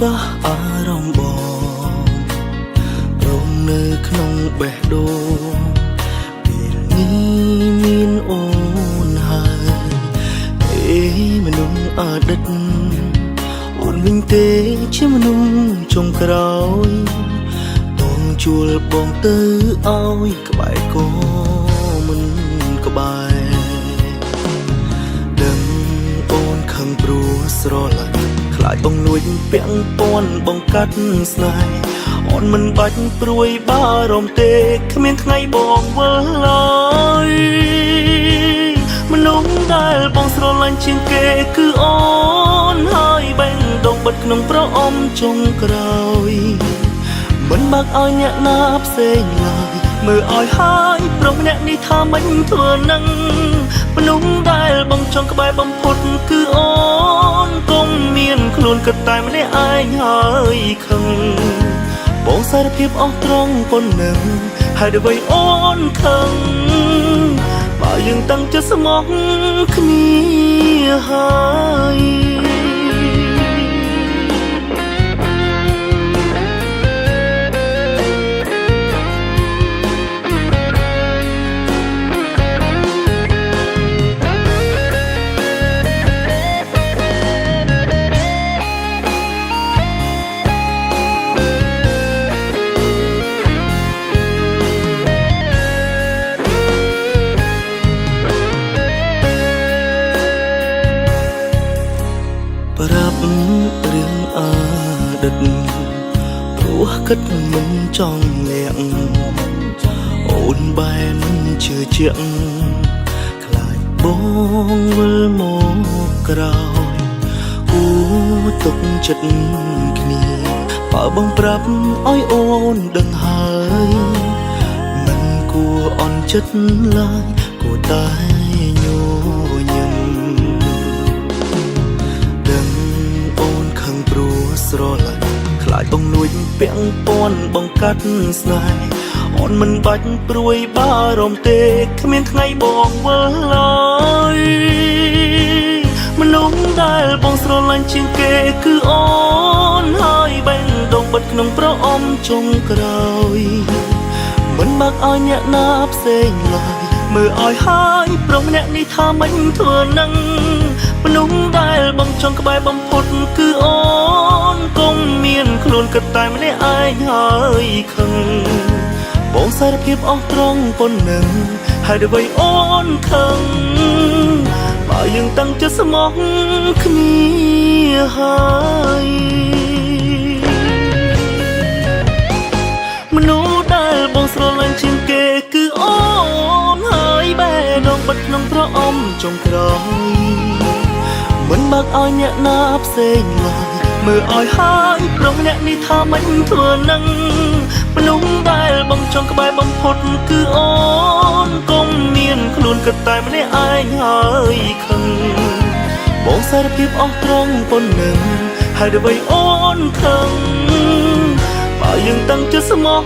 ប៉ះអារម្មណ៍បងរងនៅក្នុងបេះដូងពេលនេះមានអូនហើយមនុស្សអតីតអូនវិញទេជាមនុស្សចុងក្រោយបងជួលបងទៅឲ្យក្បែរក៏មិនក្បែរដឹងអូនខឹងព្រោះស្រឡាញ់ខ្លាចបងលួចពាក់ព័ន្ធបងកាត់ស្នេហ៍អូនមិនបាច់ព្រួយបារម្ភទេគ្មានថ្ងៃបងវិលឡើយមនុស្សដែលបងស្រឡាញ់ជាងគេគឺអូនហើយបេះដូងបិទក្នុងប្រអប់ចុងក្រោយមិនបាក់ឲ្យអ្នកណាផ្សេងឡើយមើលឲ្យហើយប្រុសម្នាក់នេះថាមិនធ្វើនឹងមនុស្សដែលបងចង់ក្បែរបំផុតគឺអូនកុំមានខ្លួនគិតតែម្នាក់ឯងហើយខឹងបងសារភាពអស់ត្រង់ប៉ុណ្ណឹងហើយអ្វីអូនខឹងបើយើងតាំងចិត្តស្មោះគ្នាហើយប្រាប់រឿងអតីតព្រោះគិតមិនចង់លាក់អូនបែរមិនជឿជាក់ខ្លាចបងវិលមកក្រោយគូទុកចិត្តគ្នាបើបងប្រាប់ឲ្យអូនដឹងហើយមិនគួរអន់ចិត្តឡើយគួរតែញញឹមស្រឡាញ់ខ្លាចបងលួចពាក់ព័ន្ធបងកាត់ស្នេហ៍អូនមិនបាច់ព្រួយបារម្ភទេគ្មានថ្ងៃបងវិលឡើយមនុស្សដែលបងស្រឡាញ់ជាងគេគឺអូនហើយបេះដូងបិទក្នុងប្រអប់ចុងក្រោយមិនបាក់ឲ្យអ្នកណាផ្សេងឡើយមើលឲ្យហើយប្រុសម្នាក់នេះថាមិនធ្វើនឹងមនុស្សដែលបងចង់ក្បែរបំផុតគឺអូនកុំមានខ្លួនគិតតែម្នាក់ឯងហើយខឹងបងសារភាពអស់ត្រង់ប៉ុណ្ណឹងហើយអ្វីអូនខឹងបើយើងតាំងចិត្តស្មោះគ្នាហើយមនុស្សដែលបងស្រឡាញ់ជាងគេគឺអូនហើយបេះដូងបិទក្នុងប្រអប់ចុងក្រោយមិនបាក់ឲ្យអ្នកណាផ្សេងឡើយមើលឲ្យហើយប្រុសម្នាក់នេះថាមិនធ្វើនឹងមនុស្សដែលបងចង់ក្បែរបំផុតគឺអូនកុំមានខ្លួនគិតតែម្នាក់ឯងហើយខឹងបងសារភាពអស់ត្រង់ប៉ុណ្ណឹងហើយអ្វីអូនខឹងបើយើងតាំងចិត្តស្មោះ